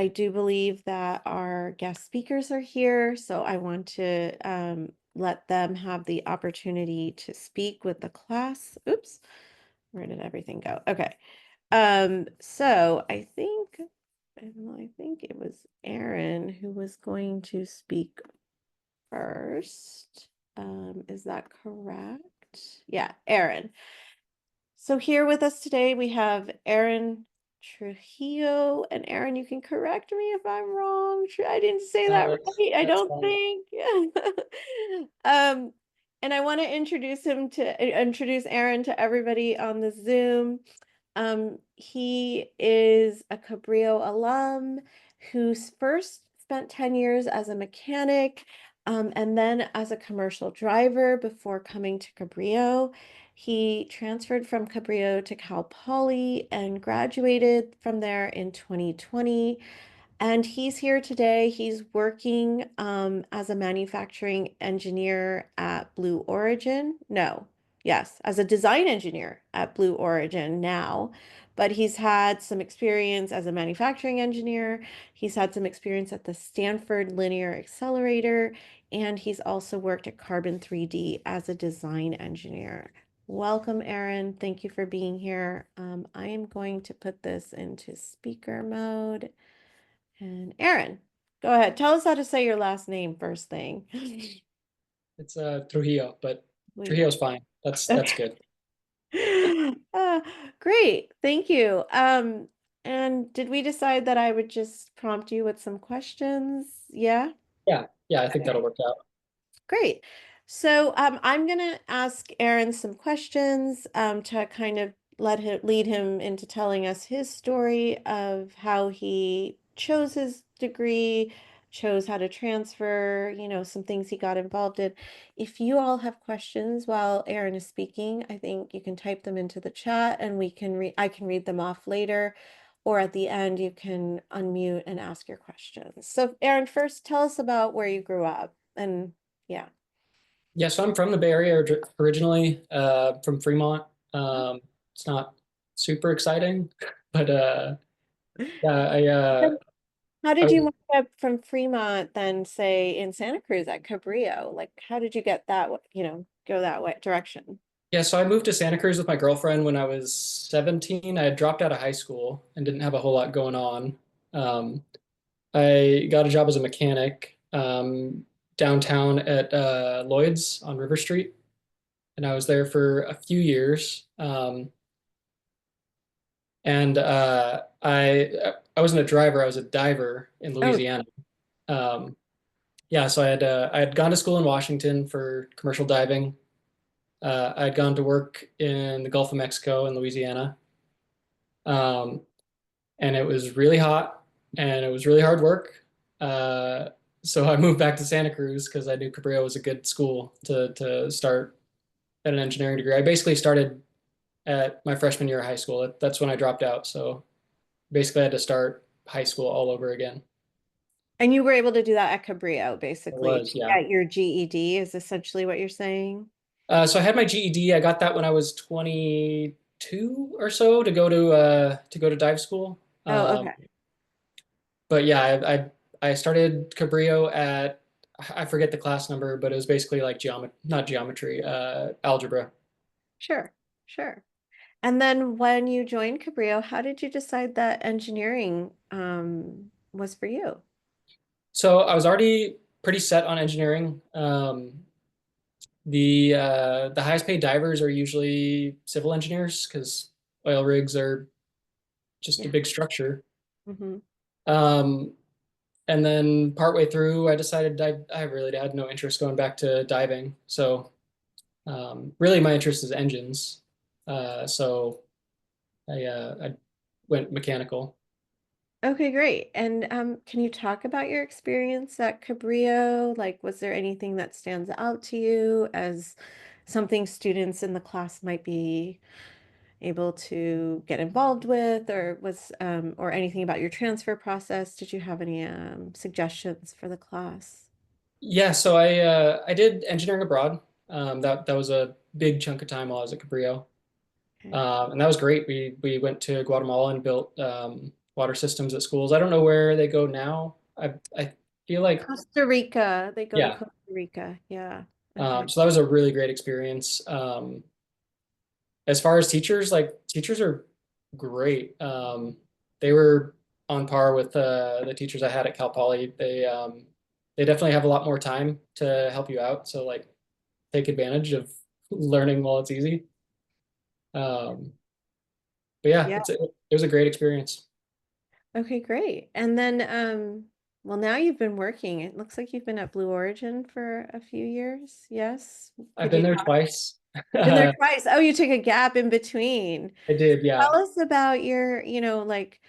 I do believe that our guest speakers are here, so I want to let them have the opportunity to speak with the class. Oops, where did everything go? Okay. So I think it was Aaron who was going to speak first. Is that correct? Yeah, Aaron. So here with us today we have Aaron Trujillo, and Aaron, you can correct me if I'm wrong. I didn't say that right, I That's don't fine. think. Um, and I want to introduce Aaron to everybody on the Zoom. He is a Cabrillo alum who's first spent 10 years as a mechanic, and then as a commercial driver before coming to Cabrillo. He transferred from Cabrillo to Cal Poly and graduated from there in 2020. And he's here today. He's working as a manufacturing engineer at Blue Origin. No, yes, as a design engineer at Blue Origin now. But he's had some experience as a manufacturing engineer. He's had some experience at the Stanford Linear Accelerator, and he's also worked at Carbon 3D as a design engineer. Welcome, Aaron. Thank you for being here. I am going to put this into speaker mode. And Aaron, go ahead. Tell us how to say your last name first thing. It's Trujillo, but Leo. Trujillo's fine. That's Okay. good. Uh, Great. Thank you. And did we decide that I would just prompt you with some questions? Yeah. Yeah, I think that'll Okay. work out. Great. So I'm going to ask Aaron some questions to kind of lead him into telling us his story of how he chose his degree, chose how to transfer, some things he got involved in. If you all have questions while Aaron is speaking, I think you can type them into the chat and I can read them off later. Or at the end, you can unmute and ask your questions. So, Aaron, first tell us about where you grew up and yeah. Yeah, so I'm from the Bay Area originally, from Fremont. Um, it's not super exciting, but yeah, Then how I did you wind up from Fremont then say in Santa Cruz at Cabrillo? Like how did you get that, go that way direction? yeah, so I moved to Santa Cruz with my girlfriend when I was 17. I had dropped out of high school and didn't have a whole lot going on. Um, I got a job as a mechanic downtown at Lloyd's on River Street, and I was there for a few years. And I wasn't a driver; I was a diver in Oh, Louisiana. Um, yeah, so I had gone to school in Washington for commercial diving. I had gone to work in the Gulf of Mexico in Louisiana, um, and it was really hot and it was really hard work. Uh, so I moved back to Santa Cruz because I knew Cabrillo was a good school to start at an engineering degree. I basically started at my freshman year of high school. That's when I dropped out. So basically, I had to start high school all over again. and you were able to do that at Cabrillo, It basically, was, to yeah. get your GED is essentially what you're saying. So I had my GED. I got that when I was 22 or so to go to dive school. Oh, Um, okay. but yeah, I started Cabrillo at I forget the class number, but it was basically like not geometry, algebra. Sure, sure. And then when you joined Cabrillo, how did you decide that engineering was for you? So I was already pretty set on engineering. The highest paid divers are usually civil engineers because oil rigs are just a Yeah. big structure. Hmm. Um, and then partway through, I decided I really had no interest going back to diving. So really, my interest is engines. So I went mechanical. Okay, great. And can you talk about your experience at Cabrillo? Like, was there anything that stands out to you as something students in the class might be able to get involved with, or anything about your transfer process? Did you have any suggestions for the class? Yeah, so I did engineering abroad. That was a big chunk of time while I was at Cabrillo. Okay. And that was great. We went to Guatemala and built water systems at schools. I don't know where they go now. I feel like Costa Rica. They go to yeah. Costa Rica. Yeah, I've heard. So that was a really great experience. As far as teachers, like teachers are great. They were on par with the teachers I had at Cal Poly. They definitely have a lot more time to help you out. So like take advantage of learning while it's easy. Um, but yeah, Yeah. it was a great experience. Okay, great. And then, well, now you've been working. It looks like you've been at Blue Origin for a few years. Yes. I've Could been you there talk? twice. You've been there I twice. Oh, you took a gap in between. did, yeah. Tell us about your, like,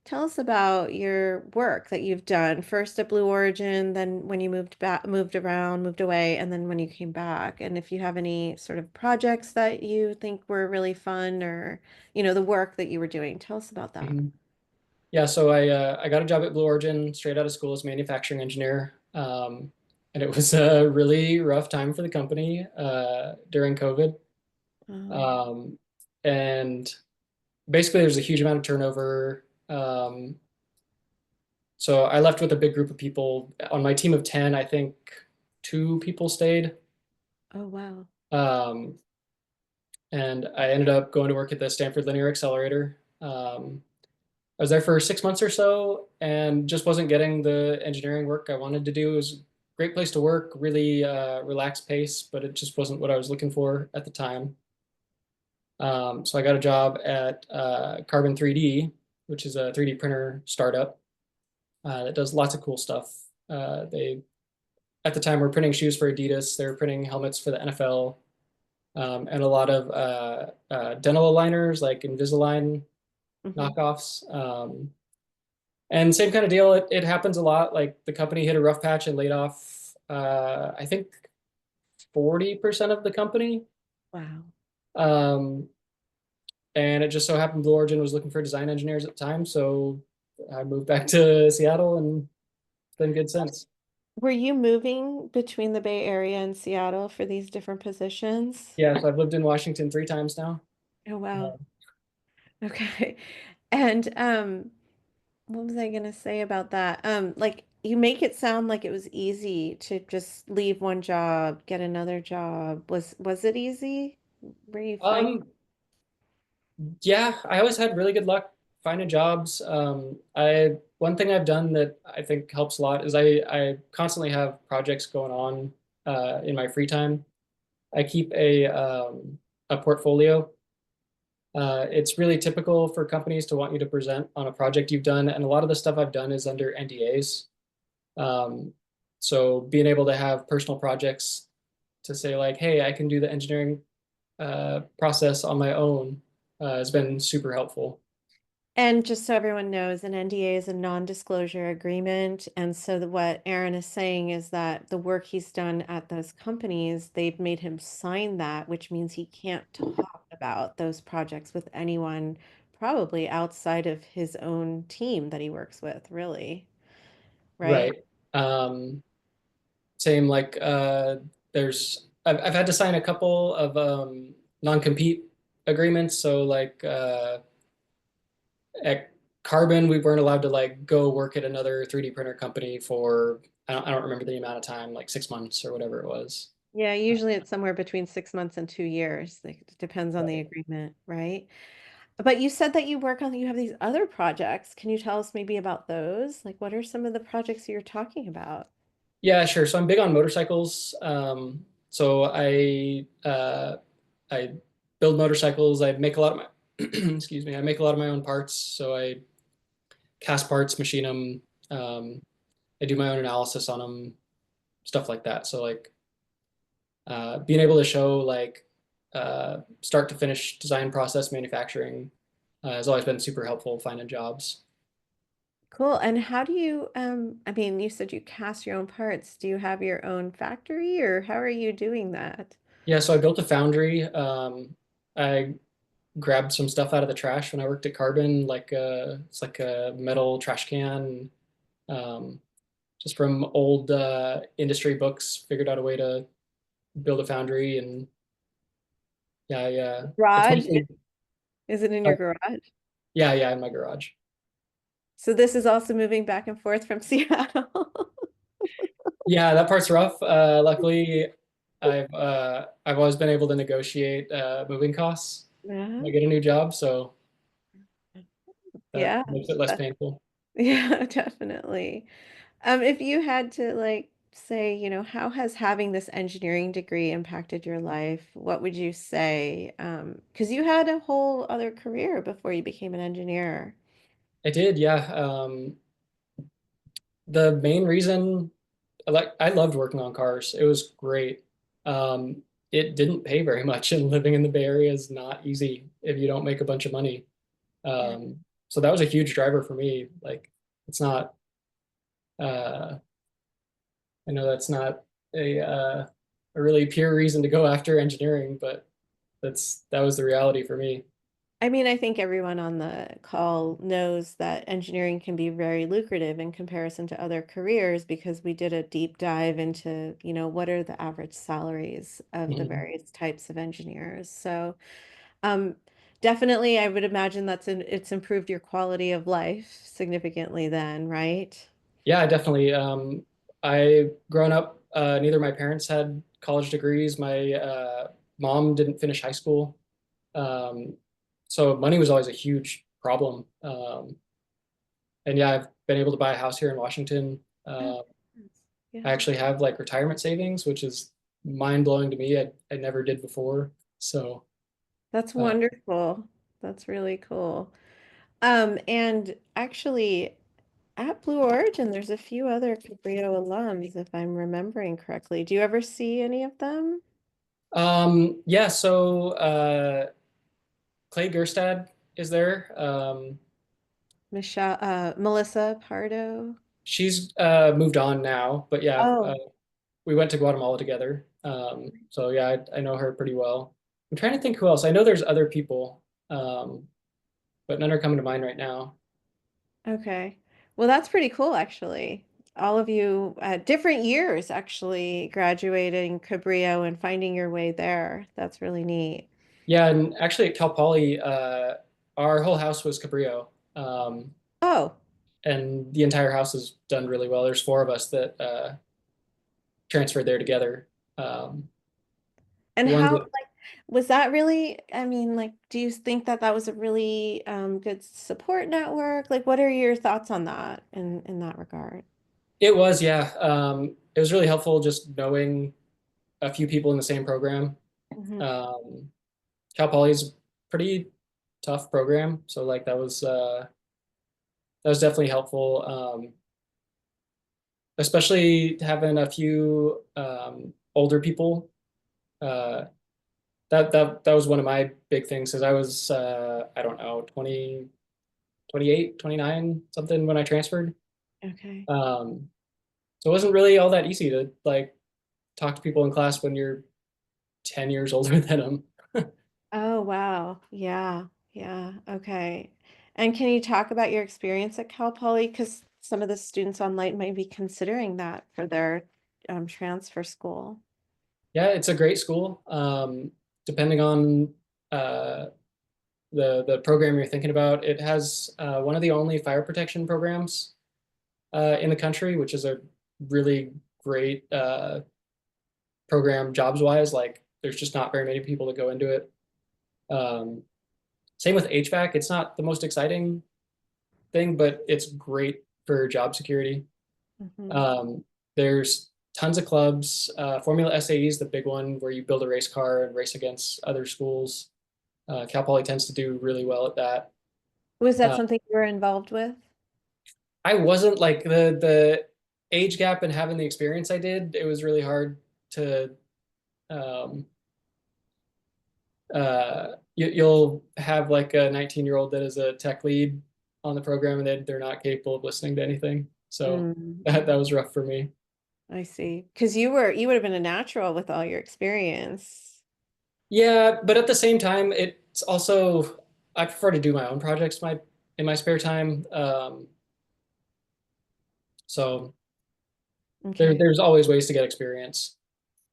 tell us about your work that you've done first at Blue Origin, then when you moved back, moved around, moved away, and then when you came back. And if you have any sort of projects that you think were really fun or, the work that you were doing, tell us about that. Mhm. Yeah, so I got a job at Blue Origin straight out of school as a manufacturing engineer. And it was a really rough time for the company during COVID. Oh, Um, and basically, there's a huge amount of turnover. So I left with a big group of people. On my team of 10, I think two people stayed. oh, wow. Um, and I ended up going to work at the Stanford Linear Accelerator. I was there for 6 months or so and just wasn't getting the engineering work I wanted to do. It was a great place to work, really relaxed pace, but it just wasn't what I was looking for at the time. So I got a job at Carbon 3D, which is a 3D printer startup that does lots of cool stuff. They at the time were printing shoes for Adidas. They were printing helmets for the NFL, and a lot of dental aligners like Invisalign Hmm. knockoffs. And same kind of deal. It happens a lot. Like the company hit a rough patch and laid off, I think 40% of the company. Wow. Um, and it just so happened Blue Origin was looking for design engineers at the time. So I moved back to Seattle and it's been good since. Were you moving between the Bay Area and Seattle for these different positions? Yeah, so I've lived in Washington 3 times now. Oh, wow. Uh, Okay. And what was I gonna say about that? Like you make it sound like it was easy to just leave one job, get another job. Was it easy? Were you finding? Um, yeah, I always had really good luck finding jobs. I one thing I've done that I think helps a lot is I constantly have projects going on in my free time. I keep a portfolio. It's really typical for companies to want you to present on a project you've done, and a lot of the stuff I've done is under NDAs. Um, so being able to have personal projects to say like, hey, I can do the engineering process on my own has been super helpful. And just so everyone knows, an NDA is a non-disclosure agreement. And so what Aaron is saying is that the work he's done at those companies, they've made him sign that, which means he can't talk about those projects with anyone, probably outside of his own team that he works with, really, right? Right. Um, Same like I've had to sign a couple of non-compete agreements. So like at Carbon, we weren't allowed to like go work at another 3D printer company for I don't remember the amount of time, like 6 months or whatever it was. Yeah, usually it's somewhere between 6 months and 2 years. Like, it depends on the Right. agreement, right? But you said that you have these other projects. Can you tell us maybe about those? Like, what are some of the projects you're talking about? Yeah, sure. So I'm big on motorcycles. So I build motorcycles. I make a lot of my excuse me. I make a lot of my own parts. So I cast parts, machine them. I do my own analysis on them, stuff like that. So like being able to show like start to finish design process manufacturing has always been super helpful finding jobs. Cool. And how do you, I mean, you said you cast your own parts. Do you have your own factory or how are you doing that? Yeah, so I built a foundry. I grabbed some stuff out of the trash when I worked at Carbon, like it's like a metal trash can, um, just from old industry books. Figured out a way to build a foundry, and yeah, yeah, it's Garage? mostly Is it in uh, your garage? yeah, yeah, in my garage. So this is also moving back and forth from Seattle. Yeah, that part's rough. Luckily, I've always been able to negotiate moving costs when I Yeah. get a new job, so that Yeah. makes it less That- painful. yeah, definitely. If you had to like say, how has having this engineering degree impacted your life? What would you say? Because you had a whole other career before you became an engineer. I did, yeah. The main reason I loved working on cars. It was great. It didn't pay very much, and living in the Bay Area is not easy if you don't make a bunch of money. Yeah. So that was a huge driver for me. Like, it's not. Uh, I know that's not a really pure reason to go after engineering, but that was the reality for me. I mean, I think everyone on the call knows that engineering can be very lucrative in comparison to other careers because we did a deep dive into, what are the average salaries of the Mhm. various types of engineers. So, um, definitely, I would imagine it's improved your quality of life significantly then, right? Yeah, definitely. I grown up, neither of my parents had college degrees. My mom didn't finish high school. Um, so money was always a huge problem. And yeah, I've been able to buy a house here in Washington. Oh, I yeah. actually have like retirement savings, which is mind blowing to me. I never did before. So That's uh, wonderful. That's really cool. And actually, at Blue Origin, there's a few other Cabrillo alums, if I'm remembering correctly. Do you ever see any of them? yeah, so Clay Gerstad is there. Michelle, Melissa Pardo. She's moved on now, but yeah, Oh, we went to Guatemala together. So yeah, I know her pretty well. I'm trying to think who else. I know there's other people, um, but none are coming to mind right now. okay. Well, that's pretty cool, actually. All of you at different years actually graduating Cabrillo and finding your way there. That's really neat. Yeah, and actually at Cal Poly, our whole house was Cabrillo, Oh, and the entire house has done really well. There's four of us that transferred there together. Um, and the ones how that like was that really, I mean, like, do you think that that was a really good support network? Like, what are your thoughts on that in that regard? it was, yeah, it was really helpful just knowing a few people in the same program. Hmm. Um, Cal Poly's a pretty tough program, so like that was definitely helpful. Especially having a few older people. Uh, that was one of my big things because I was I don't know 20, 28, 29 something when I transferred. Okay. Um, so it wasn't really all that easy to like talk to people in class when you're 10 years older than them. Oh, wow. Yeah. Yeah. Okay. And can you talk about your experience at Cal Poly? Because some of the students online might be considering that for their transfer school. Yeah, it's a great school. Depending on uh, the program you're thinking about, it has one of the only fire protection programs in the country, which is a really great program jobs wise. Like, there's just not very many people that go into it. Um, Same with HVAC. It's not the most exciting thing, but it's great for job security. Hmm. Um, there's tons of clubs. Formula SAE is the big one where you build a race car and race against other schools. Cal Poly tends to do really well at that. Was that Uh, something you were involved with? I wasn't like the age gap and having the experience I did. It was really hard to um, you'll have like a 19-year-old that is a tech lead on the program and they're not capable of listening to anything. So that Mm-hmm. was rough for me. I see. Because you would have been a natural with all your experience. Yeah, but at the same time, it's also I prefer to do my own projects in my spare time. So Okay. there's always ways to get experience.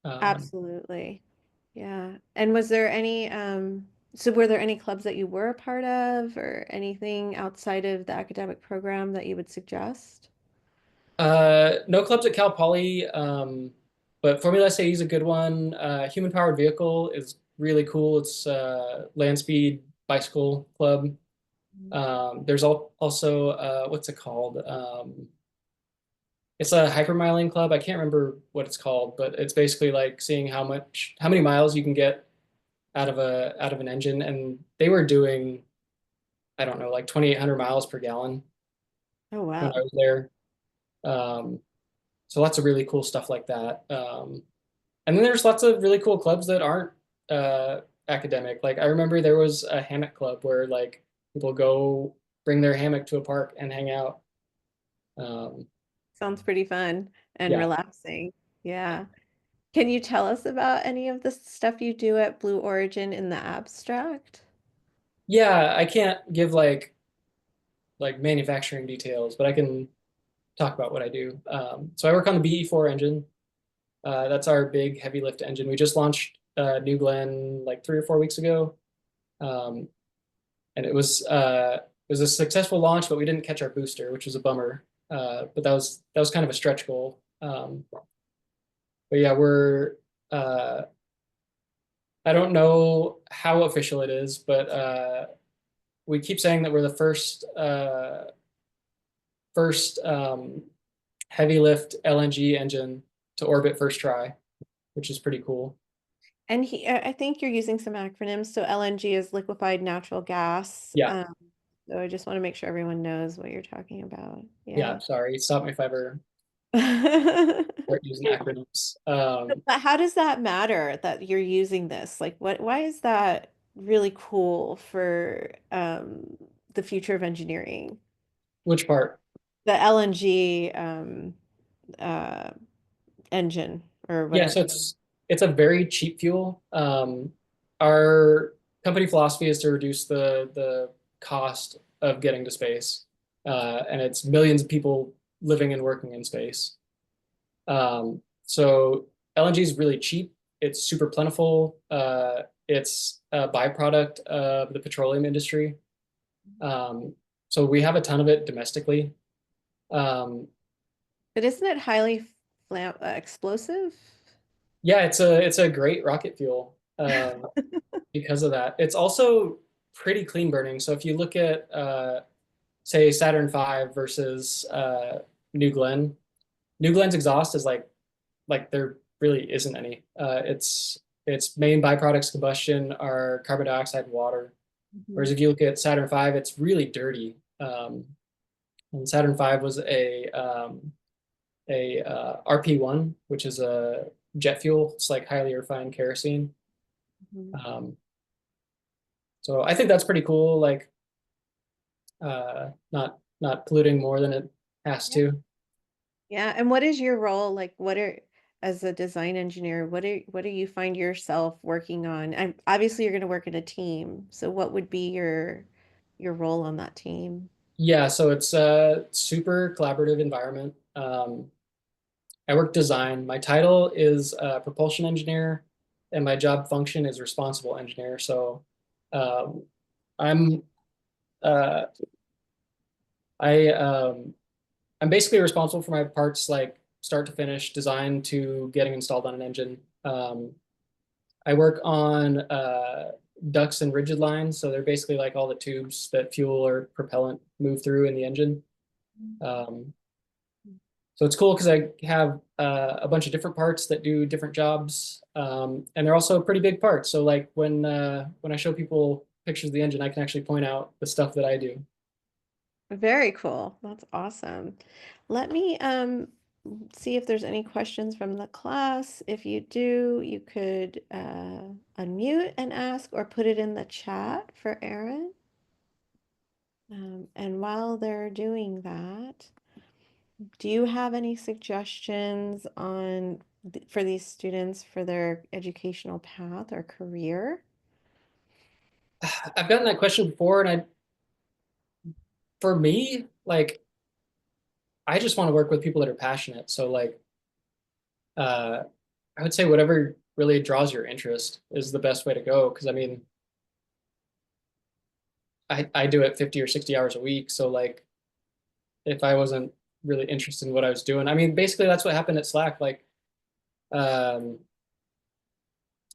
Um, Absolutely. Yeah. And was there any So were there any clubs that you were a part of or anything outside of the academic program that you would suggest? No clubs at Cal Poly, but Formula SAE is a good one. Human Powered Vehicle is really cool. It's land speed bicycle club. There's also what's it called? It's a hypermiling club. I can't remember what it's called, but it's basically like seeing how many miles you can get out of an engine. And they were doing, I don't know, like 2,800 miles per gallon Oh, when I wow. was there. Um, so lots of really cool stuff like that. And then there's lots of really cool clubs that aren't academic. Like I remember there was a hammock club where like people go bring their hammock to a park and hang out. Um, Sounds pretty fun and yeah, relaxing. Yeah. Can you tell us about any of the stuff you do at Blue Origin in the abstract? yeah. I can't give like manufacturing details, but I can talk about what I do. So I work on the BE4 engine. That's our big heavy lift engine. We just launched New Glenn like 3 or 4 weeks ago, um, and it was a successful launch, but we didn't catch our booster, which was a bummer. But that was kind of a stretch goal. But yeah, we're I don't know how official it is, but we keep saying that we're the first heavy lift LNG engine to orbit first try, which is pretty cool. And I think you're using some acronyms. So LNG is liquefied natural gas. Yeah, So I just want to make sure everyone knows what you're talking about. yeah. Yeah. Sorry, stop me if I ever start using acronyms. But how does that matter that you're using this? Like why is that really cool for the future of engineering? Which part? The LNG uh engine or Yeah, whatever. so it's a very cheap fuel. Our company philosophy is to reduce the cost of getting to space, and it's millions of people living and working in space. So LNG is really cheap. It's super plentiful. It's a byproduct of the petroleum industry. Um, so we have a ton of it domestically. Um, But isn't it highly explosive? yeah, it's a great rocket fuel because of that. It's also pretty clean burning. So if you look at say Saturn V versus New Glenn, New Glenn's exhaust is like there really isn't any. Its main byproducts of combustion are carbon dioxide and water. Whereas Mhm. if you look at Saturn V, it's really dirty. And Saturn V was a RP1, which is a jet fuel. It's like highly refined kerosene. Mhm. Um, so I think that's pretty cool. Like not polluting more than it has Yeah. to. Yeah, and what is your role? Like, as a design engineer, what do you find yourself working on? And obviously, you're going to work in a team. So, what would be your role on that team? Yeah, so it's a super collaborative environment. I work design. My title is propulsion engineer, and my job function is responsible engineer. So um, I'm uh, I I'm basically responsible for my parts like start to finish, design to getting installed on an engine. I work on ducts and rigid lines, so they're basically like all the tubes that fuel or propellant move through in the engine. Um, so it's cool because I have a bunch of different parts that do different jobs, and they're also pretty big parts. So like when I show people pictures of the engine, I can actually point out the stuff that I do. Very cool. That's awesome. Let me see if there's any questions from the class. If you do, you could unmute and ask or put it in the chat for Erin. And while they're doing that, do you have any suggestions on for these students for their educational path or career? I've gotten that question before, and for me, like I just want to work with people that are passionate. So like uh, I would say whatever really draws your interest is the best way to go. Because I mean, I do it 50 or 60 hours a week. So like if I wasn't really interested in what I was doing, I mean, basically that's what happened at Slack. Like um,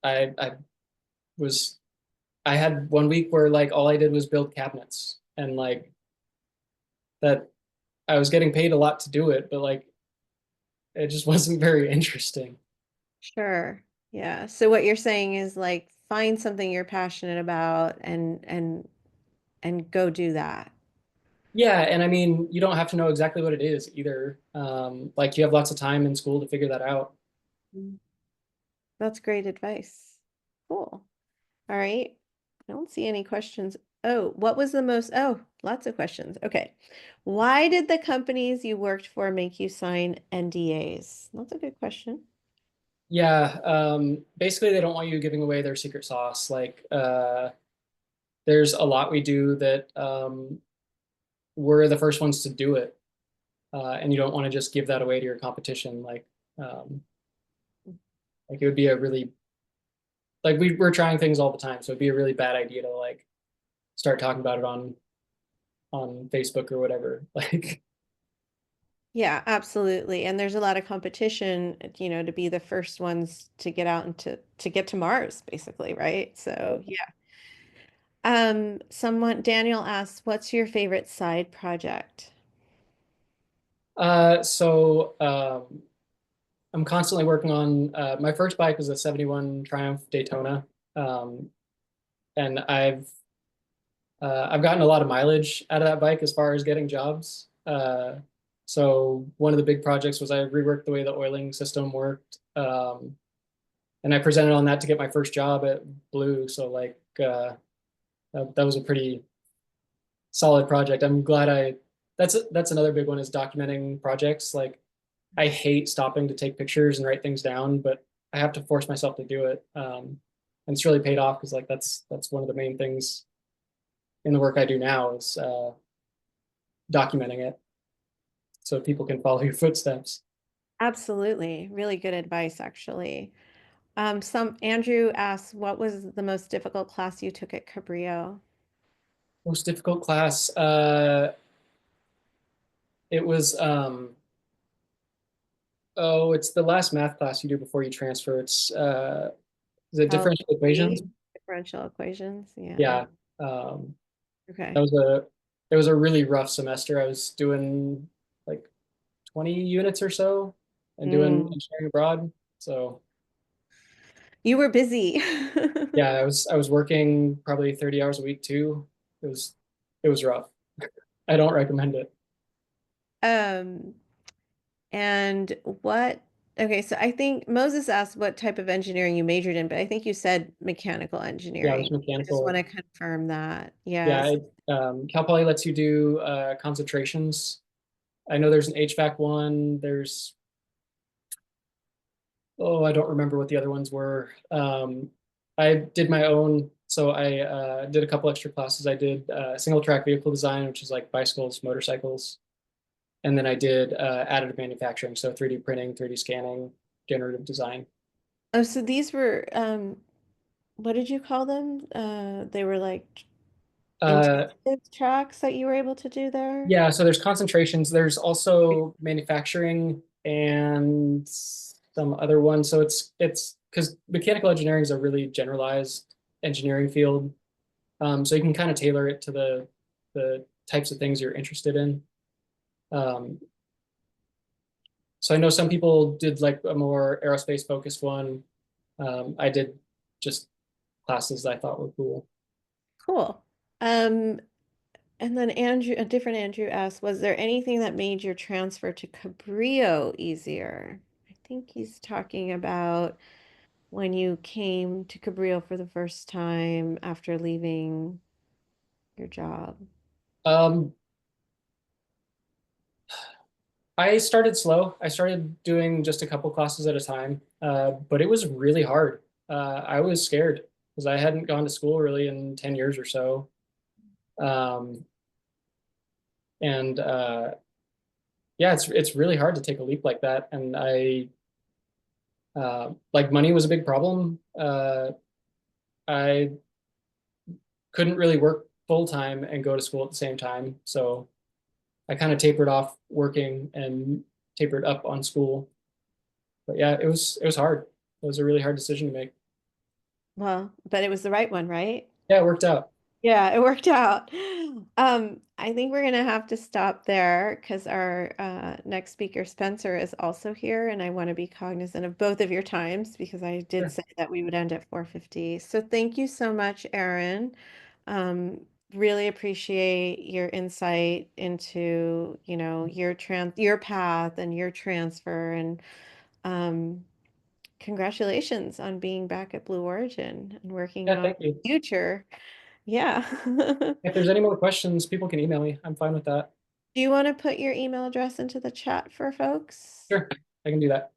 I was I had one week where like all I did was build cabinets and like that I was getting paid a lot to do it, but like it just wasn't very interesting. Sure. Yeah. So what you're saying is like find something you're passionate about and go do that. Yeah, and I mean, you don't have to know exactly what it is either. Like you have lots of time in school to figure that out. Mm. That's great advice. Cool. All right. I don't see any questions. Oh, what was the most? Oh, lots of questions. Okay. Why did the companies you worked for make you sign NDAs? That's a good question. Yeah, basically they don't want you giving away their secret sauce. Like there's a lot we do that we're the first ones to do it, and you don't want to just give that away to your competition. Um, like it would be a really like we're trying things all the time, so it'd be a really bad idea to like start talking about it on Facebook or whatever. Like Yeah, absolutely. And there's a lot of competition, to be the first ones to get out and to get to Mars, basically, right? So, yeah. Daniel asks, what's your favorite side project? so I'm constantly working on my first bike was a 71 Triumph Daytona. Um, and I've gotten a lot of mileage out of that bike as far as getting jobs. So one of the big projects was I reworked the way the oiling system worked, and I presented on that to get my first job at Blue. So like that was a pretty solid project. I'm glad I. That's another big one is documenting projects. Like I hate stopping to take pictures and write things down, but I have to force myself to do it. And it's really paid off because like that's one of the main things in the work I do now is documenting it so people can follow your footsteps. Absolutely. Really good advice, actually. Andrew asks, what was the most difficult class you took at Cabrillo? Most difficult class. It was oh, it's the last math class you do before you transfer. It's is it Oh, differential equations? differential equations. Yeah. Yeah. Um, that Okay. was a it was a really rough semester. I was doing like 20 units or so and doing Mm. engineering abroad. So You were busy. yeah, I was working probably 30 hours a week too. It was it was rough. I don't recommend it. Um, and what, okay, so I think Moses asked what type of engineering you majored in, but I think you said mechanical Yeah, it was engineering. I just want mechanical. to confirm that. Yeah, Yes. Cal Poly lets you do concentrations. I know there's an HVAC one. There's oh, I don't remember what the other ones were. I did my own, so I did a couple extra classes. I did single track vehicle design, which is like bicycles, motorcycles, and then I did additive manufacturing, so 3D printing, 3D scanning, generative design. Oh, so these were, what did you call them? They were like Uh, intensive tracks that you were able to do there? yeah, so there's concentrations. There's also manufacturing and some other ones. So it's because mechanical engineering is a really generalized engineering field. So you can kind of tailor it to the types of things you're interested in. Um, so I know some people did like a more aerospace focused one. I did just classes that I thought were cool. Cool. And then a different Andrew asked, was there anything that made your transfer to Cabrillo easier? I think he's talking about when you came to Cabrillo for the first time after leaving your job. Um, I started slow. I started doing just a couple classes at a time, but it was really hard. I was scared because I hadn't gone to school really in 10 years or so. Um, and yeah, it's really hard to take a leap like that. And I like money was a big problem. I couldn't really work. full time and go to school at the same time. So I kind of tapered off working and tapered up on school. But yeah, it was hard. It was a really hard decision to make. Well, but it was the right one, right? Yeah, it worked out. Yeah, it worked out. I think we're gonna have to stop there because our next speaker, Spencer, is also here, and I want to be cognizant of both of your times because I did Sure. say that we would end at 4:50. So thank you so much, Aaron. Um, really appreciate your insight into, your path and your transfer, and um, congratulations on being back at Blue Origin and working Yeah, on thank you. future. Yeah. If there's any more questions, people can email me. I'm fine with that. Do you want to put your email address into the chat for folks? Sure, I can do that.